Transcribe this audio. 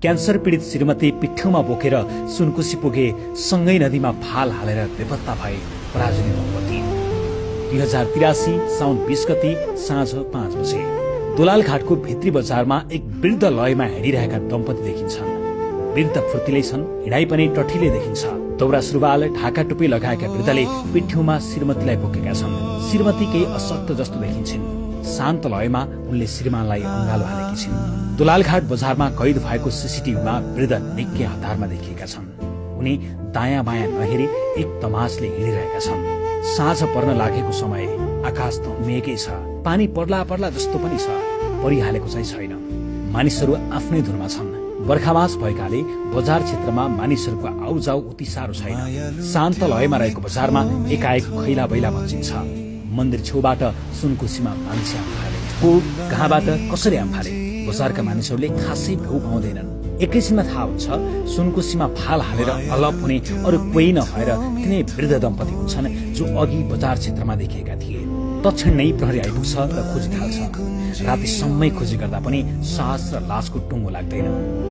Cancer पीडित श्रीमती पिठ्यौमा बोकेर सुनकुसी पुगे, सँगै नदीमा फाल हालेर बेपत्ता भए पराजुली दम्पति। 2083 साउन 20 गति साँझ 5 बजे दोलालघाटको भित्री बजारमा एक वृद्ध लयमा हिँडिरहेका दम्पति देखिन्छन्। वृद्ध फुर्तिलै छन्, हिँडाइ पनि टठिलै देखिन्छ। दौरा सुरुवाल, ढाका टोपी लगाएका वृद्धले पिठ्यौमा श्रीमतीलाई बोकेका छन्। श्रीमती केही अशक्त जस्तो देखिन्छन्। शान्त लयमा उनले श्रीमानलाई अँगालो हालेकी छिन्। दोलालघाट बजारमा कैद भएको सीसीटीभीमा वृद्ध निकै हतारमा देखिएका छन्। उनी दायाँ बायाँ नहेरी एक तमासले हिँडिरहेका छन्। साँझ पर्न लागेको समय, आकाश त मेघै छ, पानी पर्ला पर्ला जस्तो पनि छ, परिहालेको चाहिँ छैन। मानिसहरू आफ्नै धुनमा छन्। बर्खामास भएकाले बजार क्षेत्रमा मानिसहरूको आउजाउ उति साह्रो छैन। शान्त लयमा रहेको बजारमा एकाएक खैला बैला भचिन्छ। मन्दिर छेउबाट सुनकुसीमा मान्छे आम फाले। को कहाँबाट कसरी आम फाले, बजारका मानिसहरूले खासै भ्यू पाउँदैनन्। एकैछिनमा थाहा हुन्छ सुनकुसीमा फाल हालेर अलप हुने अरू कोही नभएर तिनै वृद्ध दम्पति हुन्छन् जो अघि बजार क्षेत्रमा देखिएका थिए। तत्क्षण नै प्रहरी आइपुग्छ र खोजी थाल्छ। रातिसम्मै खोजी गर्दा पनि साहस र लासको टुङ्गो लाग्दैन।